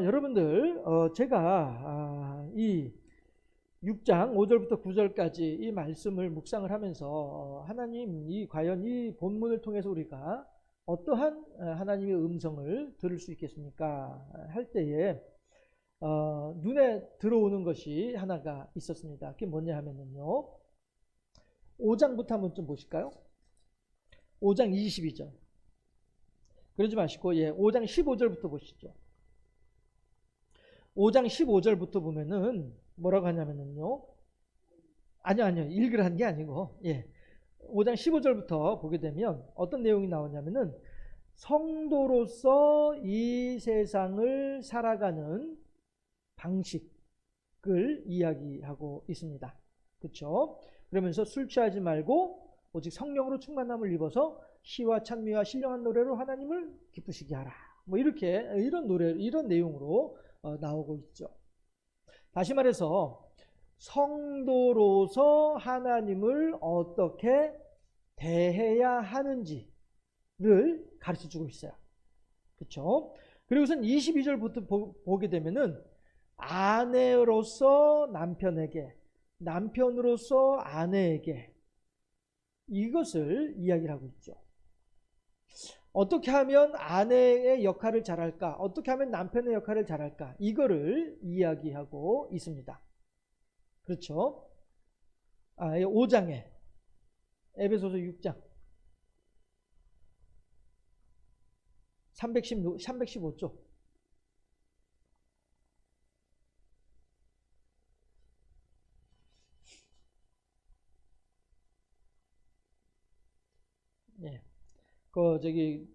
여러분들 제가 이 6장 5절부터 9절까지 이 말씀을 묵상을 하면서 하나님 과연 이 본문을 통해서 우리가 어떠한 하나님의 음성을 들을 수 있겠습니까? 할 때에 눈에 들어오는 것이 하나가 있었습니다. 그게 뭐냐 하면은요, 5장부터 한번 좀 보실까요? 5장 22절. 그러지 마시고 5장 15절부터 보시죠. 5장 15절부터 보면은 뭐라고 하냐면은요, 아니요 읽으라는 게 아니고 5장 15절부터 보게 되면 어떤 내용이 나오냐면은 성도로서 이 세상을 살아가는 방식을 이야기하고 있습니다. 그렇죠? 그러면서 술 취하지 말고 오직 성령으로 충만함을 입어서 시와 찬미와 신령한 노래로 하나님을 기쁘시게 하라. 뭐 이렇게 이런 내용으로 나오고 있죠. 다시 말해서 성도로서 하나님을 어떻게 대해야 하는지를 가르쳐주고 있어요. 그렇죠? 그리고선 22절부터 보게 되면은 아내로서 남편에게, 남편으로서 아내에게 이것을 이야기를 하고 있죠. 어떻게 하면 아내의 역할을 잘할까? 어떻게 하면 남편의 역할을 잘할까? 이거를 이야기하고 있습니다. 그렇죠? 5장에 에베소서 6장 315쪽.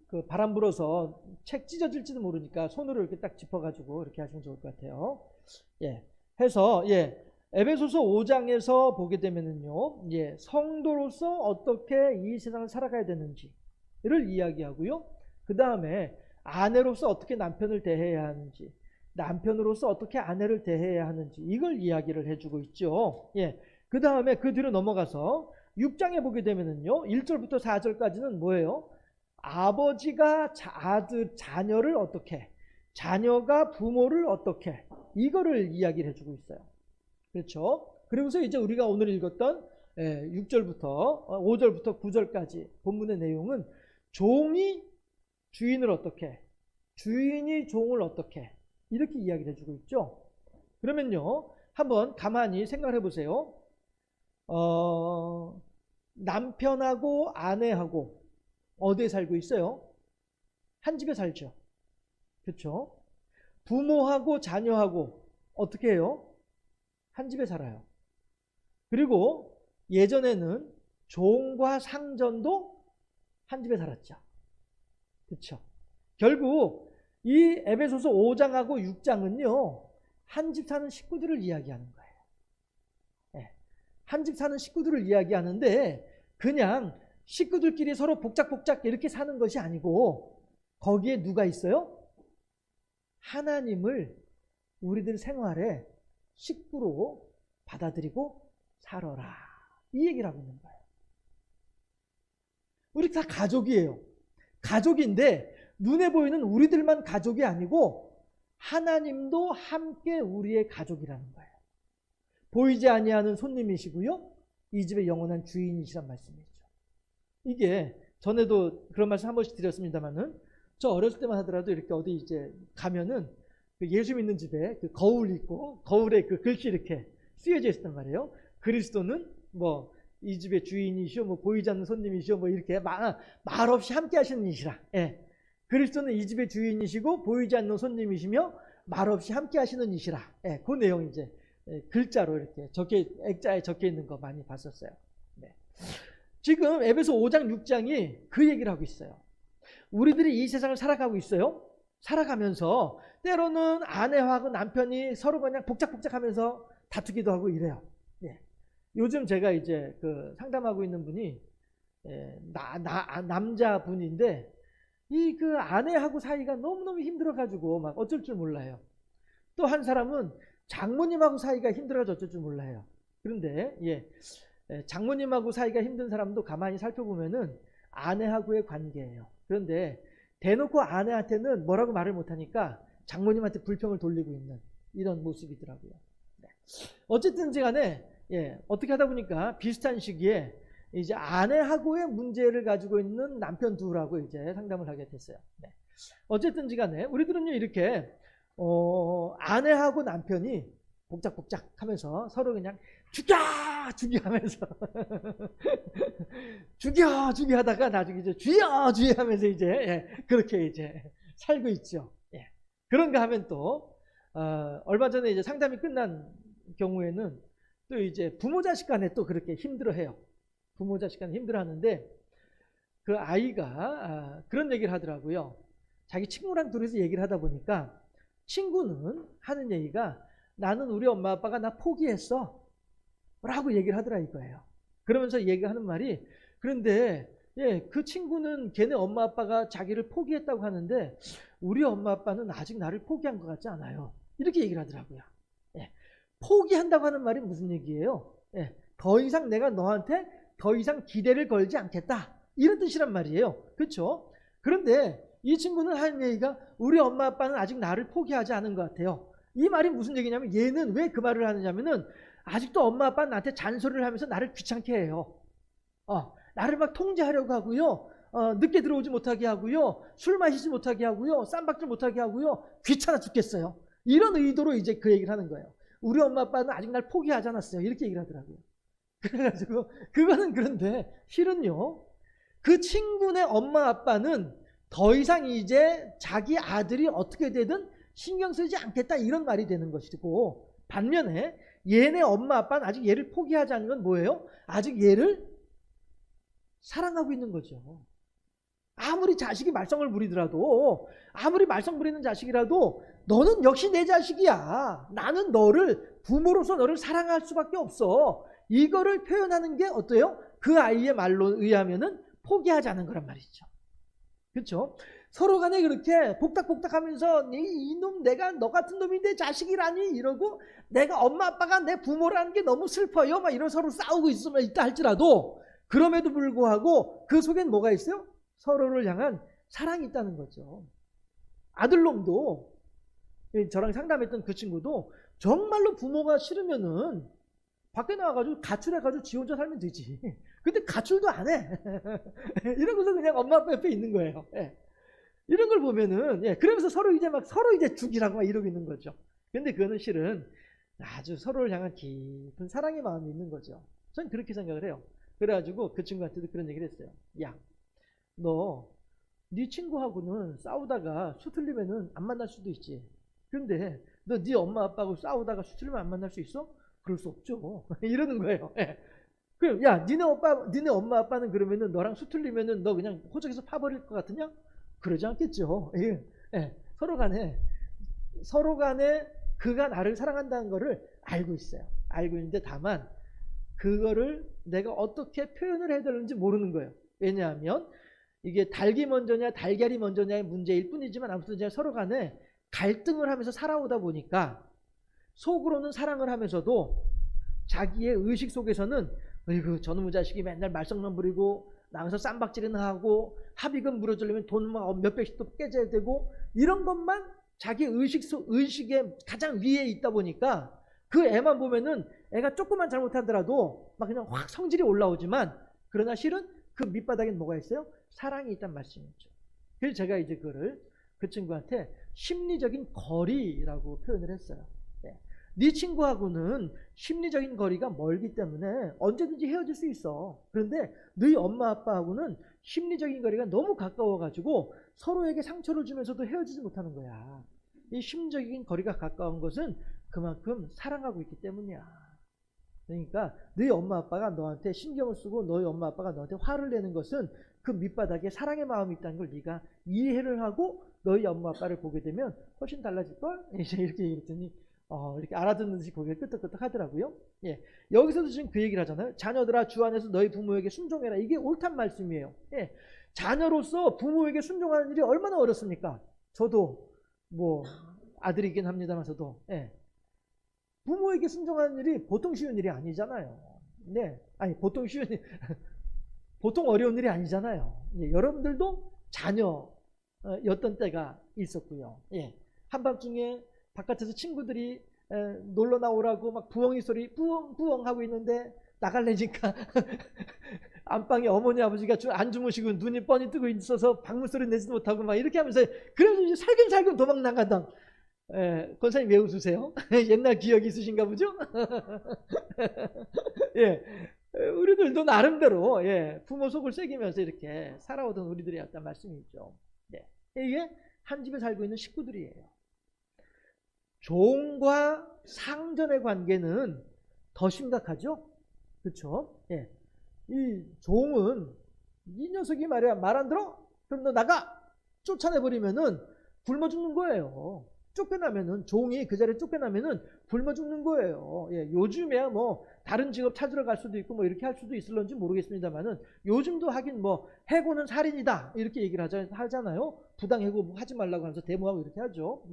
그 바람 불어서 책 찢어질지도 모르니까 손으로 이렇게 딱 짚어가지고 이렇게 하시면 좋을 것 같아요. 해서 에베소서 5장에서 보게 되면은요, 성도로서 어떻게 이 세상을 살아가야 되는지를 이야기하고요. 그 다음에 아내로서 어떻게 남편을 대해야 하는지, 남편으로서 어떻게 아내를 대해야 하는지 이걸 이야기를 해주고 있죠. 그 다음에 그 뒤로 넘어가서 6장에 보게 되면은요, 1절부터 4절까지는 뭐예요? 아버지가 자녀를 어떻게, 자녀가 부모를 어떻게, 이거를 이야기를 해주고 있어요. 그렇죠? 그리고서 이제 우리가 오늘 읽었던 6절부터 5절부터 9절까지 본문의 내용은 종이 주인을 어떻게, 주인이 종을 어떻게, 이렇게 이야기를 해주고 있죠. 그러면요, 한번 가만히 생각해 보세요. 남편하고 아내하고 어디에 살고 있어요? 한 집에 살죠. 그렇죠? 부모하고 자녀하고 어떻게 해요? 한 집에 살아요. 그리고 예전에는 종과 상전도 한 집에 살았죠. 그렇죠? 결국 이 에베소서 5장하고 6장은요, 한 집 사는 식구들을 이야기하는 거예요. 한 집 사는 식구들을 이야기하는데 그냥 식구들끼리 서로 복작복작 이렇게 사는 것이 아니고 거기에 누가 있어요? 하나님을 우리들 생활에 식구로 받아들이고 살아라, 이 얘기를 하고 있는 거예요. 우리 다 가족이에요. 가족인데 눈에 보이는 우리들만 가족이 아니고 하나님도 함께 우리의 가족이라는 거예요. 보이지 아니하는 손님이시고요, 이 집의 영원한 주인이시란 말씀이죠. 이게 전에도 그런 말씀 한 번씩 드렸습니다만은, 저 어렸을 때만 하더라도 이렇게 어디 이제 가면은 그 예수 믿는 집에 그 거울 있고 거울에 그 글씨 이렇게 쓰여져 있었단 말이에요. 그리스도는 뭐 이 집의 주인이시오, 뭐 보이지 않는 손님이시오, 뭐 이렇게 말 없이 함께 하시는 이시라. 그리스도는 이 집의 주인이시고 보이지 않는 손님이시며 말 없이 함께 하시는 이시라. 그 내용이 이제 글자로 이렇게 액자에 적혀 있는 거 많이 봤었어요. 지금 에베소 5장 6장이 그 얘기를 하고 있어요. 우리들이 이 세상을 살아가고 있어요. 살아가면서 때로는 아내하고 남편이 서로 그냥 복작복작하면서 다투기도 하고 이래요. 요즘 제가 이제 그 상담하고 있는 분이 남자분인데 이 그 아내하고 사이가 너무너무 힘들어가지고 막 어쩔 줄 몰라요. 또 한 사람은 장모님하고 사이가 힘들어서 어쩔 줄 몰라요. 그런데 장모님하고 사이가 힘든 사람도 가만히 살펴보면은 아내하고의 관계예요. 그런데 대놓고 아내한테는 뭐라고 말을 못하니까 장모님한테 불평을 돌리고 있는 이런 모습이더라고요. 네. 어쨌든지 간에 어떻게 하다 보니까 비슷한 시기에 이제 아내하고의 문제를 가지고 있는 남편 둘하고 이제 상담을 하게 됐어요. 네. 어쨌든지 간에 우리들은요 이렇게 아내하고 남편이 복작복작 하면서 서로 그냥 죽여 하면서 죽여 하다가 나중에 이제 주여 하면서 이제 그렇게 이제 살고 있죠. 그런가 하면 또 얼마 전에 이제 상담이 끝난 경우에는 또 이제 부모 자식 간에 또 그렇게 힘들어해요. 부모 자식 간에 힘들어하는데 그 아이가 그런 얘기를 하더라고요. 자기 친구랑 둘이서 얘기를 하다 보니까 친구는 하는 얘기가 나는 우리 엄마 아빠가 나 포기했어 라고 얘기를 하더라 이거예요. 그러면서 얘기하는 말이 그런데 그 친구는 걔네 엄마 아빠가 자기를 포기했다고 하는데 우리 엄마 아빠는 아직 나를 포기한 것 같지 않아요. 이렇게 얘기를 하더라고요. 포기한다고 하는 말이 무슨 얘기예요? 더 이상 내가 너한테 더 이상 기대를 걸지 않겠다 이런 뜻이란 말이에요. 그렇죠? 그런데 이 친구는 하는 얘기가 우리 엄마 아빠는 아직 나를 포기하지 않은 것 같아요. 이 말이 무슨 얘기냐면 얘는 왜 그 말을 하느냐면은 아직도 엄마 아빠는 나한테 잔소리를 하면서 나를 귀찮게 해요. 나를 막 통제하려고 하고요. 늦게 들어오지 못하게 하고요. 술 마시지 못하게 하고요. 쌈박질 못하게 하고요. 귀찮아 죽겠어요. 이런 의도로 이제 그 얘기를 하는 거예요. 우리 엄마 아빠는 아직 날 포기하지 않았어요. 이렇게 얘기를 하더라고요. 그래가지고 그거는 그런데 실은요. 그 친구네 엄마 아빠는 더 이상 이제 자기 아들이 어떻게 되든 신경 쓰지 않겠다 이런 말이 되는 것이고 반면에 얘네 엄마 아빠는 아직 얘를 포기하지 않은 건 뭐예요? 아직 얘를 사랑하고 있는 거죠. 아무리 자식이 말썽을 부리더라도 아무리 말썽 부리는 자식이라도 너는 역시 내 자식이야. 나는 너를 부모로서 너를 사랑할 수밖에 없어. 이거를 표현하는 게 어때요? 그 아이의 말로 의하면은 포기하지 않은 거란 말이죠. 그렇죠? 서로 간에 그렇게 복닥복닥하면서 이놈 내가 너 같은 놈이 내 자식이라니 이러고 내가 엄마 아빠가 내 부모라는 게 너무 슬퍼요 막 이런 서로 싸우고 있다 할지라도 그럼에도 불구하고 그 속엔 뭐가 있어요? 서로를 향한 사랑이 있다는 거죠. 아들놈도 저랑 상담했던 그 친구도 정말로 부모가 싫으면은 밖에 나와가지고 가출해가지고 지 혼자 살면 되지. 근데 가출도 안 해. 이러고서 그냥 엄마 아빠 옆에 있는 거예요. 이런 걸 보면은 그러면서 서로 이제 죽이라고 막 이러고 있는 거죠. 근데 그거는 실은 아주 서로를 향한 깊은 사랑의 마음이 있는 거죠. 전 그렇게 생각을 해요. 그래가지고 그 친구한테도 그런 얘기를 했어요. 야, 너 네 친구하고는 싸우다가 수틀리면은 안 만날 수도 있지. 근데 너 네 엄마 아빠하고 싸우다가 수틀리면 안 만날 수 있어? 그럴 수 없죠. 이러는 거예요. 그럼 야, 니네 엄마 아빠는 그러면은 너랑 수틀리면은 너 그냥 호적에서 파버릴 것 같으냐? 그러지 않겠죠. 서로 간에 그가 나를 사랑한다는 거를 알고 있어요. 알고 있는데 다만 그거를 내가 어떻게 표현을 해야 되는지 모르는 거예요. 왜냐하면 이게 닭이 먼저냐 달걀이 먼저냐의 문제일 뿐이지만 아무튼 서로 간에 갈등을 하면서 살아오다 보니까 속으로는 사랑을 하면서도 자기의 의식 속에서는 어이구 저놈의 자식이 맨날 말썽만 부리고 나가서 쌈박질이나 하고 합의금 물어주려면 돈 몇백씩도 깨져야 되고 이런 것만 자기 의식의 가장 위에 있다 보니까 그 애만 보면은 애가 조금만 잘못하더라도 막 그냥 확 성질이 올라오지만 그러나 실은 그 밑바닥엔 뭐가 있어요? 사랑이 있단 말씀이죠. 그래서 제가 이제 그거를 그 친구한테 심리적인 거리라고 표현을 했어요. 네 친구하고는 심리적인 거리가 멀기 때문에 언제든지 헤어질 수 있어. 그런데 너희 엄마 아빠하고는 심리적인 거리가 너무 가까워가지고 서로에게 상처를 주면서도 헤어지지 못하는 거야. 이 심리적인 거리가 가까운 것은 그만큼 사랑하고 있기 때문이야. 그러니까 너희 엄마 아빠가 너한테 신경을 쓰고 너희 엄마 아빠가 너한테 화를 내는 것은 그 밑바닥에 사랑의 마음이 있다는 걸 네가 이해를 하고 너희 엄마 아빠를 보게 되면 훨씬 달라질걸? 이제 이렇게 얘기했더니 이렇게 알아듣는 듯이 고개를 끄덕끄덕 하더라고요. 여기서도 지금 그 얘기를 하잖아요. 자녀들아 주 안에서 너희 부모에게 순종해라. 이게 옳단 말씀이에요. 자녀로서 부모에게 순종하는 일이 얼마나 어렵습니까? 저도 뭐 아들이긴 합니다만서도 부모에게 순종하는 일이 보통 쉬운 일이 아니잖아요. 아니 보통 쉬운 일, 보통 어려운 일이 아니잖아요. 여러분들도 자녀였던 때가 있었고요. 한밤중에 바깥에서 친구들이 놀러 나오라고 막 부엉이 소리 부엉부엉 하고 있는데 나갈래니까 안방에 어머니 아버지가 안 주무시고 눈이 뻔히 뜨고 있어서 방문 소리 내지도 못하고 막 이렇게 하면서 그래서 이제 살금살금 도망 나가던. 권사님 왜 웃으세요? 옛날 기억이 있으신가 보죠? 예, 우리들도 나름대로 부모 속을 새기면서 이렇게 살아오던 우리들이었단 말씀이죠. 이게 한 집에 살고 있는 식구들이에요. 종과 상전의 관계는 더 심각하죠? 그렇죠? 이 종은 이 녀석이 말이야 말 안 들어? 그럼 너 나가! 쫓아내버리면은 굶어 죽는 거예요. 쫓겨나면은 종이 그 자리에 쫓겨나면은 굶어 죽는 거예요. 요즘에야 뭐 다른 직업 찾으러 갈 수도 있고 뭐 이렇게 할 수도 있을런지 모르겠습니다만은 요즘도 하긴 뭐 해고는 살인이다 이렇게 얘기를 하잖아요. 부당 해고 하지 말라고 하면서 데모하고 이렇게 하죠.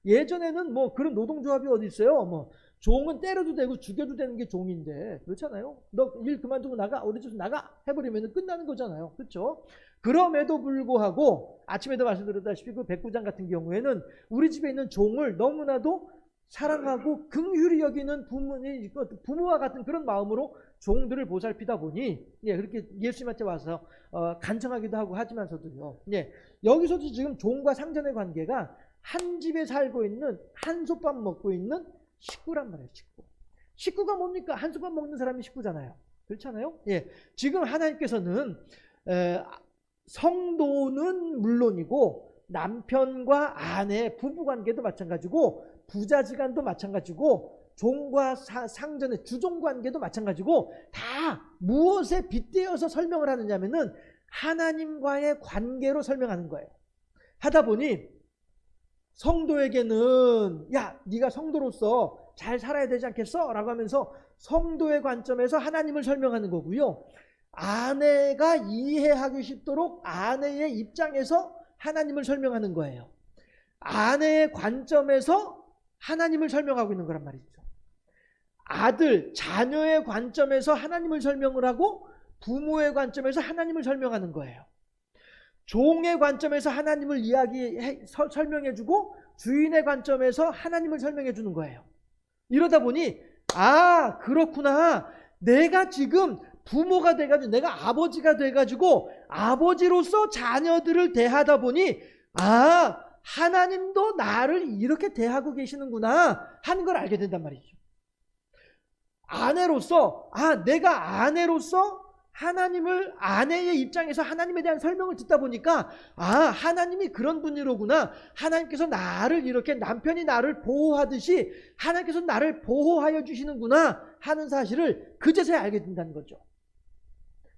예전에는 뭐 그런 노동조합이 어디 있어요? 뭐 종은 때려도 되고 죽여도 되는 게 종인데 그렇잖아요. 너 일 그만두고 나가 어디 좀 나가 해버리면 끝나는 거잖아요. 그렇죠? 그럼에도 불구하고 아침에도 말씀드렸다시피 그 백부장 같은 경우에는 우리 집에 있는 종을 너무나도 사랑하고 긍휼히 여기는 부모와 같은 그런 마음으로 종들을 보살피다 보니 그렇게 예수님한테 와서 간청하기도 하고 하지만서도요. 여기서도 지금 종과 상전의 관계가 한 집에 살고 있는 한솥밥 먹고 있는 식구란 말이에요. 식구가 뭡니까? 한솥밥 먹는 사람이 식구잖아요. 그렇잖아요. 지금 하나님께서는 성도는 물론이고 남편과 아내 부부관계도 마찬가지고 부자지간도 마찬가지고 종과 상전의 주종관계도 마찬가지고 다 무엇에 빗대어서 설명을 하느냐면은 하나님과의 관계로 설명하는 거예요. 하다 보니 성도에게는 야 네가 성도로서 잘 살아야 되지 않겠어? 라고 하면서 성도의 관점에서 하나님을 설명하는 거고요. 아내가 이해하기 쉽도록 아내의 입장에서 하나님을 설명하는 거예요. 아내의 관점에서 하나님을 설명하고 있는 거란 말이죠. 아들, 자녀의 관점에서 하나님을 설명을 하고 부모의 관점에서 하나님을 설명하는 거예요. 종의 관점에서 하나님을 설명해주고 주인의 관점에서 하나님을 설명해주는 거예요. 이러다 보니 아 그렇구나 내가 지금 부모가 돼가지고 내가 아버지가 돼가지고 아버지로서 자녀들을 대하다 보니 아 하나님도 나를 이렇게 대하고 계시는구나 하는 걸 알게 된단 말이죠. 아내로서 내가 아내로서 하나님을 아내의 입장에서 하나님에 대한 설명을 듣다 보니까 하나님이 그런 분이로구나. 하나님께서 나를 이렇게 남편이 나를 보호하듯이 하나님께서 나를 보호하여 주시는구나 하는 사실을 그제서야 알게 된다는 거죠.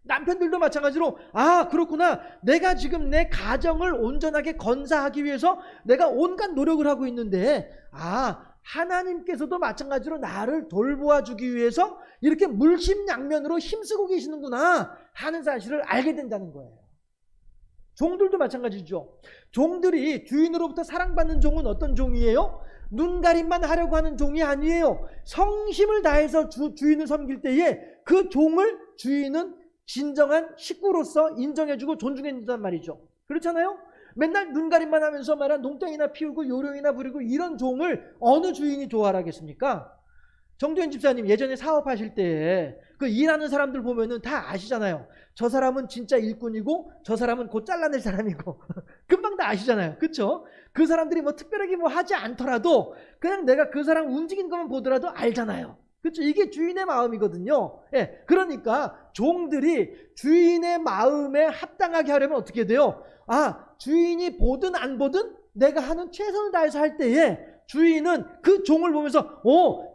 남편들도 마찬가지로 그렇구나 내가 지금 내 가정을 온전하게 건사하기 위해서 내가 온갖 노력을 하고 있는데 하나님께서도 마찬가지로 나를 돌보아 주기 위해서 이렇게 물심양면으로 힘쓰고 계시는구나 하는 사실을 알게 된다는 거예요. 종들도 마찬가지죠. 종들이 주인으로부터 사랑받는 종은 어떤 종이에요? 눈가림만 하려고 하는 종이 아니에요. 성심을 다해서 주인을 섬길 때에 그 종을 주인은 진정한 식구로서 인정해주고 존중해준단 말이죠. 그렇잖아요? 맨날 눈가림만 하면서 말한 농땡이나 피우고 요령이나 부리고 이런 종을 어느 주인이 좋아하겠습니까? 정도현 집사님 예전에 사업하실 때 그 일하는 사람들 보면은 다 아시잖아요. 저 사람은 진짜 일꾼이고 저 사람은 곧 잘라낼 사람이고 금방 다 아시잖아요. 그렇죠? 그 사람들이 뭐 특별하게 뭐 하지 않더라도 그냥 내가 그 사람 움직이는 것만 보더라도 알잖아요. 그렇죠? 이게 주인의 마음이거든요. 그러니까 종들이 주인의 마음에 합당하게 하려면 어떻게 돼요? 주인이 보든 안 보든 내가 하는 최선을 다해서 할 때에 주인은 그 종을 보면서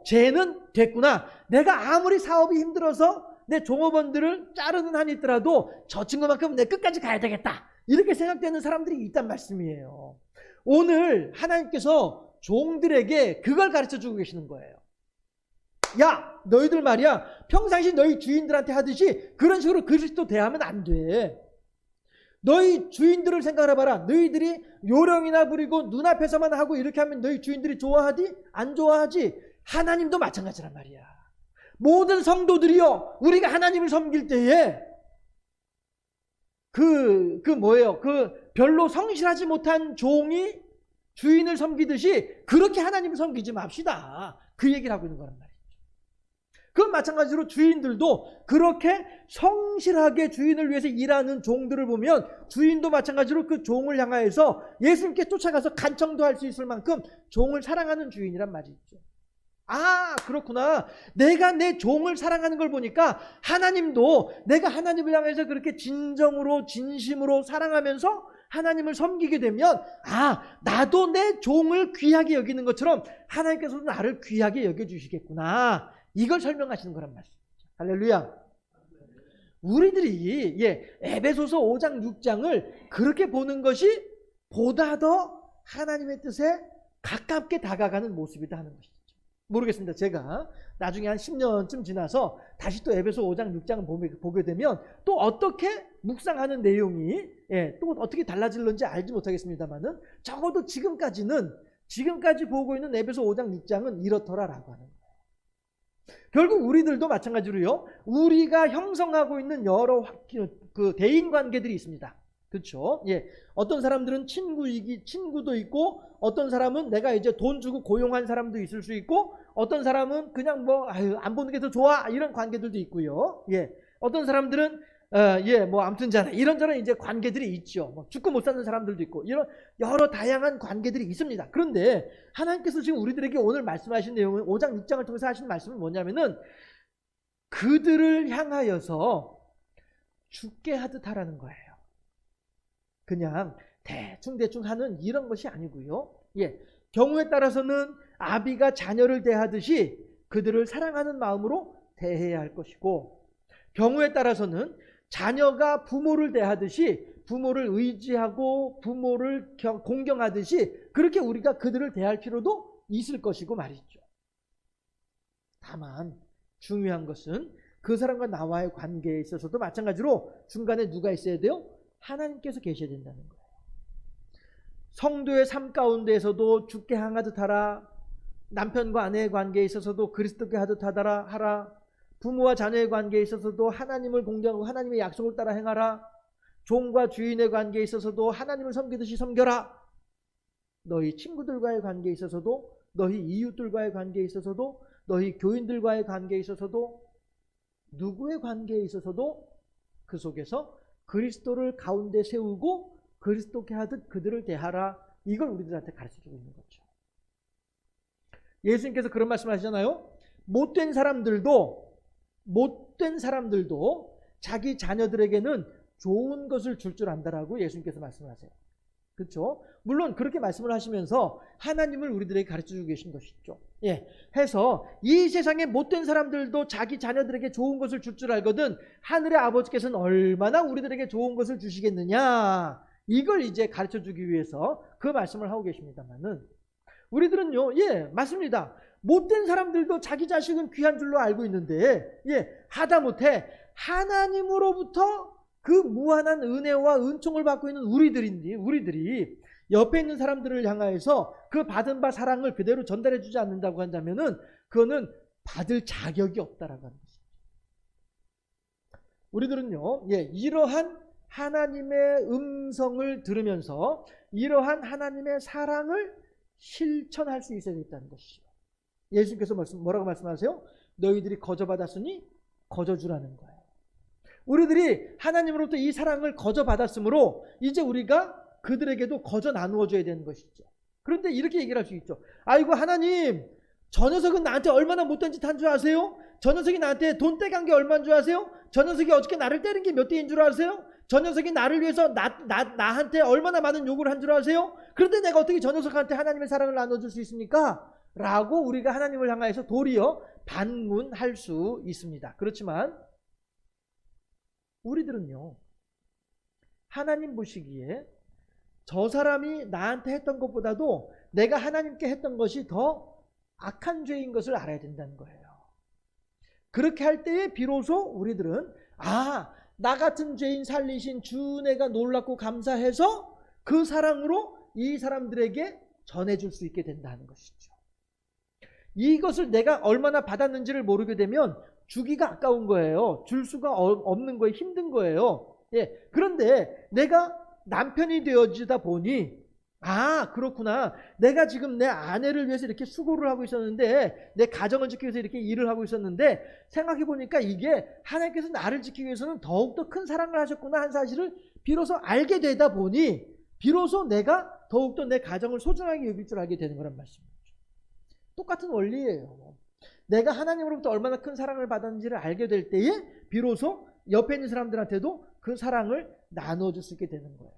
쟤는 됐구나. 내가 아무리 사업이 힘들어서 내 종업원들을 자르는 한이 있더라도 저 친구만큼 내 끝까지 가야 되겠다. 이렇게 생각되는 사람들이 있단 말씀이에요. 오늘 하나님께서 종들에게 그걸 가르쳐주고 계시는 거예요. 야 너희들 말이야 평상시 너희 주인들한테 하듯이 그런 식으로 그리스도 대하면 안 돼. 너희 주인들을 생각해봐라. 너희들이 요령이나 부리고 눈앞에서만 하고 이렇게 하면 너희 주인들이 좋아하지? 안 좋아하지? 하나님도 마찬가지란 말이야. 모든 성도들이요 우리가 하나님을 섬길 때에 그 별로 성실하지 못한 종이 주인을 섬기듯이 그렇게 하나님을 섬기지 맙시다. 그 얘기를 하고 있는 거란 말이죠. 그건 마찬가지로 주인들도 그렇게 성실하게 주인을 위해서 일하는 종들을 보면 주인도 마찬가지로 그 종을 향하여서 예수님께 쫓아가서 간청도 할 수 있을 만큼 종을 사랑하는 주인이란 말이죠. 아, 그렇구나. 내가 내 종을 사랑하는 걸 보니까 하나님도 내가 하나님을 향해서 그렇게 진정으로 진심으로 사랑하면서 하나님을 섬기게 되면 아, 나도 내 종을 귀하게 여기는 것처럼 하나님께서도 나를 귀하게 여겨주시겠구나. 이걸 설명하시는 거란 말이죠. 할렐루야. 우리들이 에베소서 5장 6장을 그렇게 보는 것이 보다 더 하나님의 뜻에 가깝게 다가가는 모습이다 하는 것이죠. 모르겠습니다. 제가 나중에 한 10년쯤 지나서 다시 또 에베소 5장 6장을 보게 되면 또 어떻게 묵상하는 내용이 또 어떻게 달라질는지 알지 못하겠습니다만은 적어도 지금까지 보고 있는 에베소 5장 6장은 이렇더라라고 하는 거예요. 결국 우리들도 마찬가지로요. 우리가 형성하고 있는 여러 그 대인 관계들이 있습니다. 그렇죠? 어떤 사람들은 친구도 있고, 어떤 사람은 내가 이제 돈 주고 고용한 사람도 있을 수 있고, 어떤 사람은 그냥 안 보는 게 더 좋아 이런 관계들도 있고요. 어떤 사람들은 아무튼 이런저런 이제 관계들이 있죠. 죽고 못 사는 사람들도 있고 이런 여러 다양한 관계들이 있습니다. 그런데 하나님께서 지금 우리들에게 오늘 말씀하신 내용은 5장 6장을 통해서 하신 말씀은 뭐냐면은 그들을 향하여서 죽게 하듯 하라는 거예요. 그냥 대충 하는 이런 것이 아니고요. 경우에 따라서는 아비가 자녀를 대하듯이 그들을 사랑하는 마음으로 대해야 할 것이고, 경우에 따라서는 자녀가 부모를 대하듯이 부모를 의지하고 부모를 공경하듯이 그렇게 우리가 그들을 대할 필요도 있을 것이고 말이죠. 다만 중요한 것은 그 사람과 나와의 관계에 있어서도 마찬가지로 중간에 누가 있어야 돼요? 하나님께서 계셔야 된다는 거예요. 성도의 삶 가운데에서도 주께 향하듯 하라. 남편과 아내의 관계에 있어서도 그리스도께 하듯 하라. 부모와 자녀의 관계에 있어서도 하나님을 공경하고 하나님의 약속을 따라 행하라. 종과 주인의 관계에 있어서도 하나님을 섬기듯이 섬겨라. 너희 친구들과의 관계에 있어서도, 너희 이웃들과의 관계에 있어서도, 너희 교인들과의 관계에 있어서도, 누구의 관계에 있어서도 그 속에서 그리스도를 가운데 세우고 그리스도께 하듯 그들을 대하라. 이걸 우리들한테 가르쳐주고 있는 거죠. 예수님께서 그런 말씀을 하시잖아요. 못된 사람들도 자기 자녀들에게는 좋은 것을 줄 안다라고 예수님께서 말씀하세요. 그렇죠? 물론 그렇게 말씀을 하시면서 하나님을 우리들에게 가르쳐주고 계신 것이죠. 해서 이 세상에 못된 사람들도 자기 자녀들에게 좋은 것을 줄 알거든 하늘의 아버지께서는 얼마나 우리들에게 좋은 것을 주시겠느냐. 이걸 이제 가르쳐주기 위해서 그 말씀을 하고 계십니다만은 우리들은요, 맞습니다. 못된 사람들도 자기 자식은 귀한 줄로 알고 있는데, 하다못해 하나님으로부터 그 무한한 은혜와 은총을 받고 있는 우리들이 옆에 있는 사람들을 향하여서 그 받은 바 사랑을 그대로 전달해 주지 않는다고 한다면은 그거는 받을 자격이 없다라고 하는 것입니다. 우리들은요, 이러한 하나님의 음성을 들으면서 이러한 하나님의 사랑을 실천할 수 있어야 된다는 것이죠. 예수님께서 뭐라고 말씀하세요? 너희들이 거저받았으니 거저주라는 거예요. 우리들이 하나님으로부터 이 사랑을 거저받았으므로 이제 우리가 그들에게도 거저 나누어줘야 되는 것이죠. 그런데 이렇게 얘기를 할 수 있죠. 아이고 하나님, 저 녀석은 나한테 얼마나 못된 짓 한 줄 아세요? 저 녀석이 나한테 돈 떼간 게 얼마인 줄 아세요? 저 녀석이 어저께 나를 때린 게 몇 대인 줄 아세요? 저 녀석이 나를 위해서 나한테 얼마나 많은 요구를 한 줄 아세요? 그런데 내가 어떻게 저 녀석한테 하나님의 사랑을 나눠줄 수 있습니까? 라고 우리가 하나님을 향하여서 도리어 반문할 수 있습니다. 그렇지만 우리들은요, 하나님 보시기에 저 사람이 나한테 했던 것보다도 내가 하나님께 했던 것이 더 악한 죄인 것을 알아야 된다는 거예요. 그렇게 할 때에 비로소 우리들은 나 같은 죄인 살리신 주 은혜가 놀랍고 감사해서 그 사랑으로 이 사람들에게 전해줄 수 있게 된다는 것이죠. 이것을 내가 얼마나 받았는지를 모르게 되면 주기가 아까운 거예요. 줄 수가 없는 거예요. 힘든 거예요. 그런데 내가 남편이 되어지다 보니 아, 그렇구나. 내가 지금 내 아내를 위해서 이렇게 수고를 하고 있었는데, 내 가정을 지키기 위해서 이렇게 일을 하고 있었는데, 생각해보니까 이게 하나님께서 나를 지키기 위해서는 더욱더 큰 사랑을 하셨구나 한 사실을 비로소 알게 되다 보니, 비로소 내가 더욱더 내 가정을 소중하게 여길 줄 알게 되는 거란 말씀이죠. 똑같은 원리예요. 내가 하나님으로부터 얼마나 큰 사랑을 받았는지를 알게 될 때에 비로소 옆에 있는 사람들한테도 그 사랑을 나눠줄 수 있게 되는 거예요.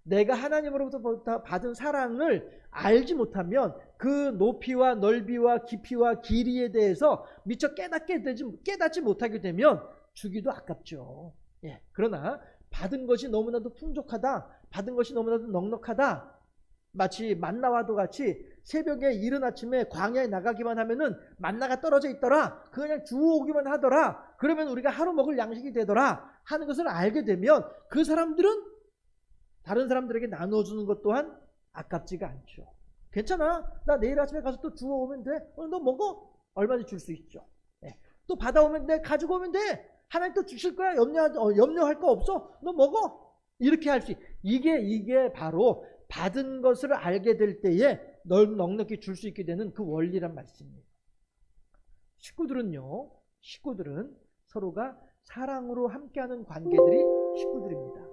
내가 하나님으로부터 받은 사랑을 알지 못하면 그 높이와 넓이와 깊이와 길이에 대해서 미처 깨닫지 못하게 되면 주기도 아깝죠. 예. 그러나 받은 것이 너무나도 풍족하다, 받은 것이 너무나도 넉넉하다, 마치 만나와도 같이 새벽에 이른 아침에 광야에 나가기만 하면은 만나가 떨어져 있더라, 그냥 주워오기만 하더라, 그러면 우리가 하루 먹을 양식이 되더라 하는 것을 알게 되면 그 사람들은 다른 사람들에게 나눠주는 것 또한 아깝지가 않죠. 괜찮아, 나 내일 아침에 가서 또 주워오면 돼. 너 먹어. 얼마든지 줄 수 있죠. 네. 또 받아오면 돼. 가지고 오면 돼. 하나님 또 주실 거야. 염려할 거 없어. 너 먹어. 이렇게 할 수 있. 이게 바로 받은 것을 알게 될 때에 넉넉히 줄 수 있게 되는 그 원리란 말씀이에요. 식구들은 서로가 사랑으로 함께하는 관계들이 식구들입니다.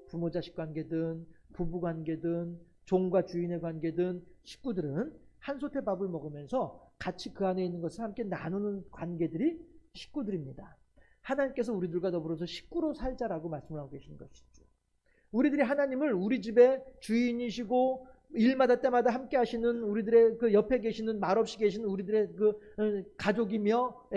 부모 자식 관계든 부부 관계든 종과 주인의 관계든 식구들은 한솥에 밥을 먹으면서 같이 그 안에 있는 것을 함께 나누는 관계들이 식구들입니다. 하나님께서 우리들과 더불어서 식구로 살자라고 말씀을 하고 계신 것이죠. 우리들이 하나님을 우리 집의 주인이시고 일마다 때마다 함께 하시는 우리들의 그 옆에 계시는 말없이 계시는 우리들의 그 가족이며,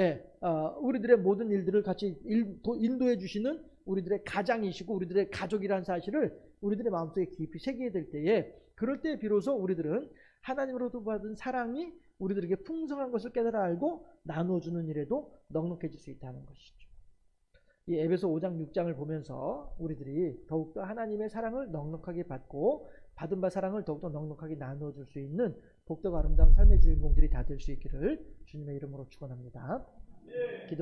우리들의 모든 일들을 같이 인도해 주시는 우리들의 가장이시고 우리들의 가족이라는 사실을 우리들의 마음속에 깊이 새기게 될 때에, 그럴 때 비로소 우리들은 하나님으로부터 받은 사랑이 우리들에게 풍성한 것을 깨달아 알고 나눠주는 일에도 넉넉해질 수 있다는 것이죠. 이 에베소 5장 6장을 보면서 우리들이 더욱더 하나님의 사랑을 넉넉하게 받고 받은 바 사랑을 더욱더 넉넉하게 나눠줄 수 있는 복되고 아름다운 삶의 주인공들이 다 될 수 있기를 주님의 이름으로 축원합니다.